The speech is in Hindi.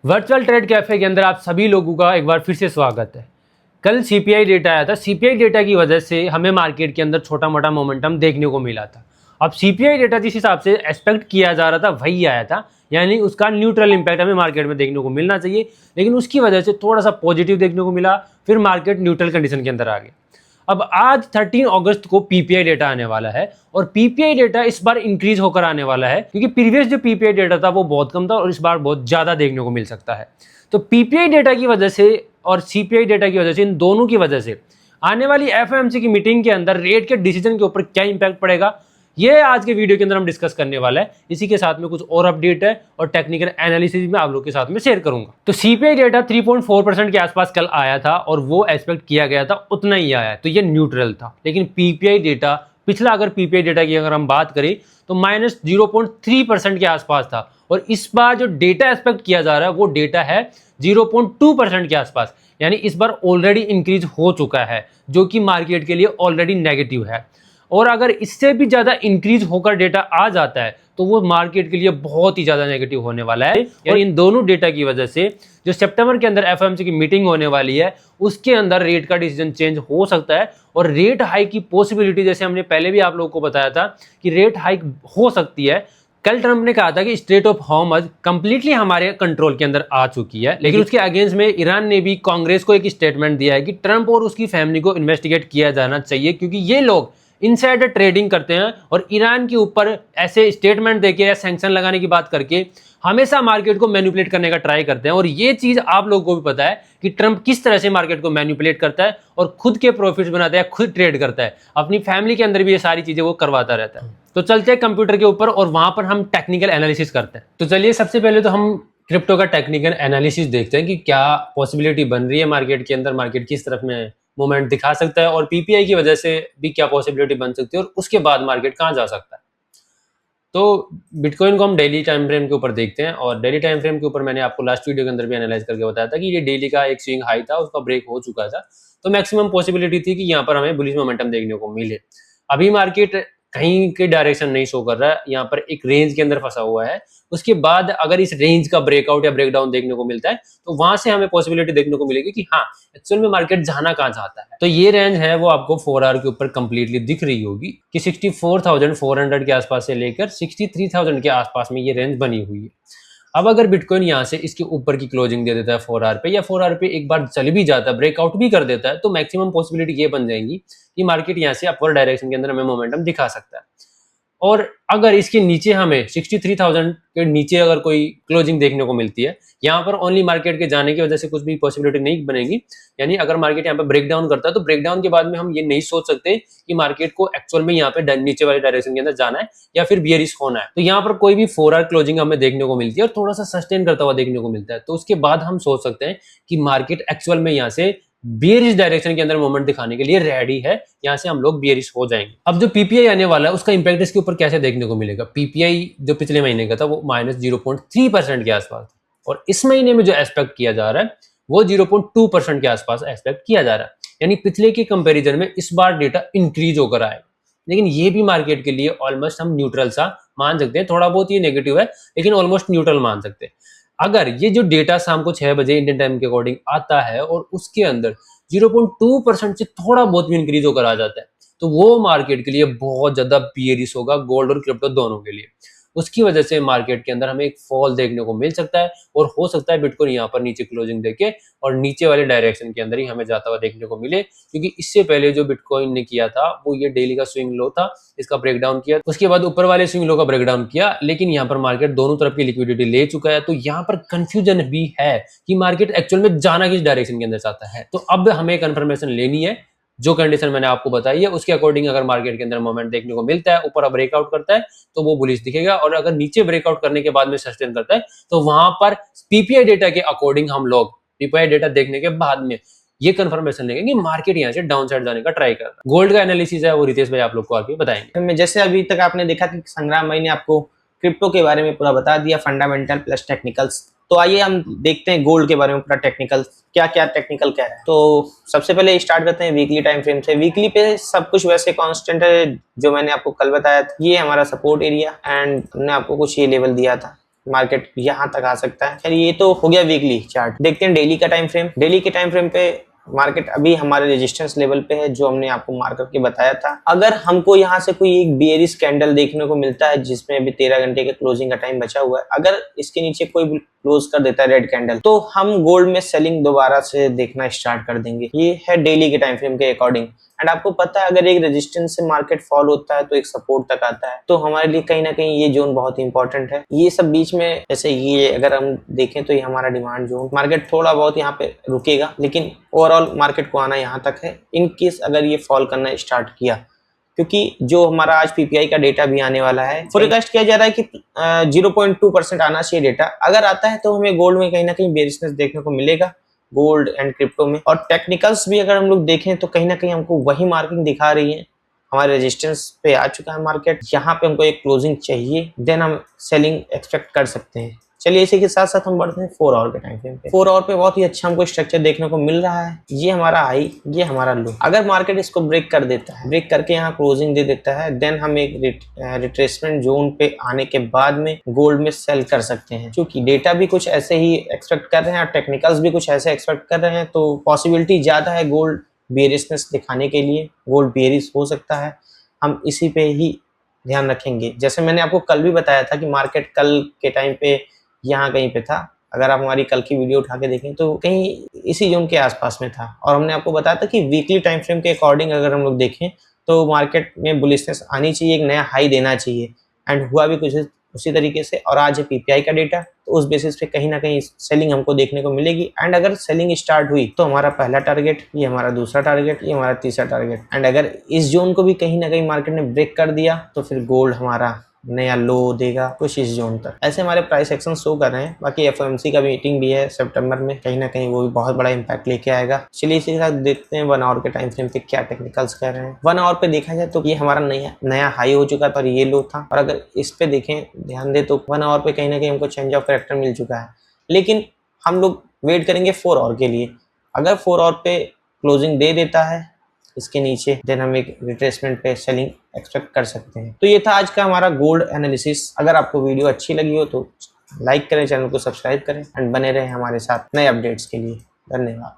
वर्चुअल ट्रेड कैफे के अंदर आप सभी लोगों का एक बार फिर से स्वागत है। कल सीपीआई डेटा आया था। सीपीआई डेटा की वजह से हमें मार्केट के अंदर छोटा मोटा मोमेंटम देखने को मिला था। अब सीपीआई डेटा जिस हिसाब से एक्सपेक्ट किया जा रहा था वही आया था, यानी उसका न्यूट्रल इंपैक्ट हमें मार्केट में देखने को मिलना चाहिए, लेकिन उसकी वजह से थोड़ा सा पॉजिटिव देखने को मिला, फिर मार्केट न्यूट्रल कंडीशन के अंदर आ गया। अब आज 13 अगस्त को पीपीआई डेटा आने वाला है और पीपीआई डेटा इस बार इंक्रीज होकर आने वाला है, क्योंकि प्रीवियस जो पीपीआई डेटा था वो बहुत कम था और इस बार बहुत ज्यादा देखने को मिल सकता है। तो पीपीआई डेटा की वजह से और सीपीआई डेटा की वजह से, इन दोनों की वजह से आने वाली एफओएमसी की मीटिंग के अंदर रेट के डिसीजन के ऊपर क्या इंपैक्ट पड़ेगा, ये आज के वीडियो के अंदर हम डिस्कस करने वाला है। इसी के साथ में कुछ और अपडेट है और टेक्निकल एनालिसिस में आप लोग के साथ में शेयर करूंगा। तो सीपीआई डेटा 3.4% के आसपास कल आया था और वो एक्सपेक्ट किया गया था उतना ही आया है, तो ये न्यूट्रल था। लेकिन पीपीआई डेटा पिछला, अगर पीपीआई डेटा की अगर हम बात करें तो -0.3% के आसपास था और इस बार जो डेटा एक्सपेक्ट किया जा रहा है वो डेटा है 0.2% के आसपास, यानी इस बार ऑलरेडी इंक्रीज हो चुका है, जो कि मार्केट के लिए ऑलरेडी नेगेटिव है। और अगर इससे भी ज्यादा इंक्रीज होकर डेटा आ जाता है तो वो मार्केट के लिए बहुत ही ज्यादा नेगेटिव होने वाला है। और इन दोनों डेटा की वजह से जो सितंबर के अंदर एफओएमसी की मीटिंग होने वाली है उसके अंदर रेट का डिसीजन चेंज हो सकता है और रेट हाइक की पॉसिबिलिटी, जैसे हमने पहले भी आप लोगों को बताया था कि रेट हाइक हो सकती है। कल ट्रंप ने कहा था कि स्ट्रेट ऑफ हॉर्मज कंप्लीटली हमारे कंट्रोल के अंदर आ चुकी है, लेकिन उसके अगेंस्ट में ईरान ने भी कांग्रेस को एक स्टेटमेंट दिया है कि ट्रंप और उसकी फैमिली को इन्वेस्टिगेट किया जाना चाहिए, क्योंकि ये लोग इनसाइडर ट्रेडिंग करते हैं और ईरान के ऊपर ऐसे स्टेटमेंट देके या सैंक्शन लगाने की बात करके हमेशा मार्केट को मैनिपुलेट करने का ट्राई करते हैं। और ये चीज आप लोगों को भी पता है कि ट्रंप किस तरह से मार्केट को मैनिपुलेट करता है और खुद के प्रॉफिट्स बनाता है, खुद ट्रेड करता है, अपनी फैमिली के अंदर भी ये सारी चीजें वो करवाता रहता है। तो चलते हैं कंप्यूटर के ऊपर और वहां पर हम टेक्निकल एनालिसिस करते हैं। तो चलिए सबसे पहले तो हम क्रिप्टो का टेक्निकल एनालिसिस देखते हैं कि क्या पॉसिबिलिटी बन रही है मार्केट के अंदर, मार्केट किस तरफ में मूवमेंट दिखा सकता है और पीपीआई की वजह से भी क्या पॉसिबिलिटी बन सकती है और उसके बाद मार्केट कहां जा सकता है। तो बिटकॉइन को हम डेली टाइम फ्रेम के ऊपर देखते हैं और डेली टाइम फ्रेम के ऊपर मैंने आपको लास्ट वीडियो के अंदर भी एनालाइज करके बताया था कि ये डेली का एक स्विंग हाई था, उसका ब्रेक हो चुका था, तो मैक्सिमम पॉसिबिलिटी थी कि यहाँ पर हमें बुलिश मोमेंटम देखने को मिले। अभी मार्केट कहीं के डायरेक्शन नहीं शो कर रहा है, यहाँ पर एक रेंज के अंदर फंसा हुआ है। उसके बाद अगर इस रेंज का ब्रेकआउट या ब्रेकडाउन देखने को मिलता है तो वहां से हमें पॉसिबिलिटी देखने को मिलेगी कि हाँ एक्चुअल में मार्केट जाना कहाँ चाहता है। तो ये रेंज है वो आपको 4 आवर के ऊपर कंप्लीटली दिख रही होगी कि 64,400 के आसपास से लेकर 63,000 के आसपास में ये रेंज बनी हुई है। अब अगर बिटकॉइन यहाँ से इसके ऊपर की क्लोजिंग दे देता है 4 आवर पे, या 4 आवर पे एक बार चल भी जाता है, ब्रेकआउट भी कर देता है, तो मैक्सिमम पॉसिबिलिटी ये बन जाएगी कि मार्केट यहाँ से अपवर्ड डायरेक्शन के अंदर हमें मोमेंटम दिखा सकता है। और अगर इसके नीचे हमें 63,000 के नीचे अगर कोई क्लोजिंग देखने को मिलती है, यहाँ पर ओनली मार्केट के जाने की वजह से कुछ भी पॉसिबिलिटी नहीं बनेगी, यानी अगर मार्केट यहाँ पे ब्रेकडाउन करता है तो ब्रेकडाउन के बाद में हम ये नहीं सोच सकते कि मार्केट को एक्चुअल में यहाँ पे नीचे वाले डायरेक्शन के अंदर जाना है या फिर बियरिश होना है। तो यहाँ पर कोई भी 4 आवर क्लोजिंग हमें देखने को मिलती है और थोड़ा सा सस्टेन करता हुआ देखने को मिलता है, तो उसके बाद हम सोच सकते हैं कि मार्केट एक्चुअल में यहाँ से बियरिश डायरेक्शन के अंदर मोमेंट दिखाने के लिए रेडी है, यहां से हम लोग बियरिश हो जाएंगे। अब जो पीपीआई आने वाला है उसका इंपैक्ट इसके ऊपर कैसे देखने को मिलेगा। पीपीआई जो पिछले महीने का था वो -0.3% के आसपास था और इस महीने में जो एक्सपेक्ट किया जा रहा है वो 0.2% के आसपास एक्सपेक्ट किया जा रहा है, यानी पिछले के कंपेरिजन में इस बार डेटा इंक्रीज होकर आएगा। लेकिन ये भी मार्केट के लिए ऑलमोस्ट हम न्यूट्रल सा मान सकते हैं, थोड़ा बहुत ये नेगेटिव है लेकिन ऑलमोस्ट न्यूट्रल मान सकते हैं। अगर ये जो डेटा शाम को 6 बजे इंडियन टाइम के अकॉर्डिंग आता है और उसके अंदर 0.2% से थोड़ा बहुत भी इंक्रीज होकर आ जाता है तो वो मार्केट के लिए बहुत ज्यादा बियरिश होगा, गोल्ड और क्रिप्टो दोनों के लिए। उसकी वजह से मार्केट के अंदर हमें एक फॉल देखने को मिल सकता है और हो सकता है बिटकॉइन यहाँ पर नीचे क्लोजिंग देके और नीचे वाले डायरेक्शन के अंदर ही हमें जाता हुआ देखने को मिले, क्योंकि इससे पहले जो बिटकॉइन ने किया था वो ये डेली का स्विंग लो था, इसका ब्रेकडाउन किया, उसके बाद ऊपर वाले स्विंग लो का ब्रेकडाउन किया, लेकिन यहाँ पर मार्केट दोनों तरफ की लिक्विडिटी ले चुका है। तो यहाँ पर कंफ्यूजन भी है कि मार्केट एक्चुअल में जाना किस डायरेक्शन के अंदर चाहता है। तो अब हमें कंफर्मेशन लेनी है, जो कंडीशन मैंने आपको बताई है उसके अकॉर्डिंग अगर मार्केट के अंदर मोमेंट देखने को मिलता है, ऊपर ब्रेकआउट करता है तो वो बुलिश दिखेगा, और अगर नीचे ब्रेकआउट करने के बाद में सस्टेन करता है तो वहां पर पीपीआई डेटा के अकॉर्डिंग हम लोग पीपीआई डेटा देखने के बाद में ये कंफर्मेशन लेंगे कि मार्केट यहाँ से डाउन साइड जाने का ट्राई कर रहा है। गोल्ड का एनालिसिस है वो रितेश भाई आप लोग को आगे बताएंगे। जैसे अभी तक आपने देखा कि संग्राम भाई ने आपको क्रिप्टो के बारे में पूरा बता दिया, फंडामेंटल प्लस टेक्निकल्स। तो आइए हम देखते हैं गोल्ड के बारे में पूरा टेक्निकल क्या क्या टेक्निकल कह रहा है। तो सबसे पहले स्टार्ट करते हैं वीकली टाइम फ्रेम से। वीकली पे सब कुछ वैसे कांस्टेंट है, जो मैंने आपको कल बताया था। ये हमारा सपोर्ट एरिया एंड हमने आपको कुछ ये लेवल दिया था मार्केट यहाँ तक आ सकता है। खैर ये तो हो गया वीकली चार्ट। देखते हैं डेली का टाइम फ्रेम। डेली के टाइम फ्रेम पे मार्केट अभी हमारे रेजिस्टेंस लेवल पे है जो हमने आपको मार्क करके बताया था। अगर हमको यहाँ से कोई एक बेयरिश कैंडल देखने को मिलता है जिसमें अभी 13 घंटे के क्लोजिंग का टाइम बचा हुआ है, अगर इसके नीचे कोई भी क्लोज कर देता है रेड कैंडल, तो हम गोल्ड में सेलिंग दोबारा से देखना स्टार्ट कर देंगे। ये है डेली के टाइम फ्रेम के अकॉर्डिंग। एंड आपको पता है अगर एक रेजिस्टेंस से मार्केट फॉल होता है तो एक सपोर्ट तक आता है, तो हमारे लिए कहीं ना कहीं ये जोन बहुत इंपॉर्टेंट है। ये सब बीच में जैसे ये अगर हम देखें तो ये हमारा डिमांड जोन, मार्केट थोड़ा बहुत यहाँ पे रुकेगा लेकिन ओवरऑल मार्केट को आना यहाँ तक है। इन केस अगर ये फॉल करना स्टार्ट किया, क्योंकि जो हमारा आज पीपीआई का डेटा भी आने वाला है, फोरकास्ट किया जा रहा है कि 0.2% आना चाहिए डेटा। अगर आता है तो हमें गोल्ड में कहीं ना कहीं बेरिशनेस देखने को मिलेगा, गोल्ड एंड क्रिप्टो में। और टेक्निकल्स भी अगर हम लोग देखें तो कहीं ना कहीं हमको वही मार्किंग दिखा रही है। हमारे रेजिस्टेंस पे आ चुका है मार्केट, यहाँ पे हमको एक क्लोजिंग चाहिए, देन हम सेलिंग एक्सपेक्ट कर सकते हैं। चलिए इसी के साथ साथ हम बढ़ते हैं 4 आवर के टाइम फ्रेम पे। 4 आवर पे बहुत ही अच्छा हमको स्ट्रक्चर देखने को मिल रहा है। ये हमारा हाई, ये हमारा लो। अगर मार्केट इसको ब्रेक कर देता है, ब्रेक करके यहाँ क्लोजिंग दे देता है, देन हम एक रिट्रेसमेंट जोन पे आने के बाद में गोल्ड में सेल कर सकते हैं। क्योंकि डेटा भी कुछ ऐसे ही एक्सपेक्ट कर रहे हैं और टेक्निकल्स भी कुछ ऐसे एक्सपेक्ट कर रहे हैं, तो पॉसिबिलिटी ज्यादा है गोल्ड बेयरिशनेस दिखाने के लिए, गोल्ड बेयरिश हो सकता है। हम इसी पे ही ध्यान रखेंगे। जैसे मैंने आपको कल भी बताया था कि मार्केट कल के टाइम पे यहाँ कहीं पे था। अगर आप हमारी कल की वीडियो उठा के देखें तो कहीं इसी जोन के आसपास में था, और हमने आपको बताया था कि वीकली टाइम फ्रेम के अकॉर्डिंग अगर हम लोग देखें तो मार्केट में बुलिशनेस आनी चाहिए, एक नया हाई देना चाहिए। एंड हुआ भी कुछ उसी तरीके से। और आज है पीपीआई का डेटा, तो उस बेसिस पे कहीं ना कहीं सेलिंग हमको देखने को मिलेगी। एंड अगर सेलिंग स्टार्ट हुई तो हमारा पहला टारगेट, ये हमारा दूसरा टारगेट, ये हमारा तीसरा टारगेट। एंड अगर इस जोन को भी कहीं ना कहीं मार्केट ने ब्रेक कर दिया तो फिर गोल्ड हमारा नया लो देगा कुछ इस जोन तक। ऐसे हमारे प्राइस एक्शन शो कर रहे हैं। बाकी एफओएमसी का मीटिंग भी है सितंबर में, कहीं ना कहीं वो भी बहुत बड़ा इंपैक्ट लेके आएगा। चलिए इसी के साथ देखते हैं 1 आवर के टाइम फ्रेम पे क्या टेक्निकल्स कह रहे हैं। 1 आवर पे देखा जाए तो ये हमारा नया हाई हो चुका है और ये लो था। और अगर इस पे देखें, ध्यान दे, तो 1 आवर पे कहीं ना कहीं हमको चेंज ऑफ कैरेक्टर मिल चुका है। लेकिन हम लोग वेट करेंगे 4 आवर के लिए। अगर 4 आवर पे क्लोजिंग दे देता है इसके नीचे, देन हम एक रिट्रेसमेंट पे सेलिंग एक्सपेक्ट कर सकते हैं। तो ये था आज का हमारा गोल्ड एनालिसिस। अगर आपको वीडियो अच्छी लगी हो तो लाइक करें, चैनल को सब्सक्राइब करें एंड बने रहें हमारे साथ नए अपडेट्स के लिए। धन्यवाद।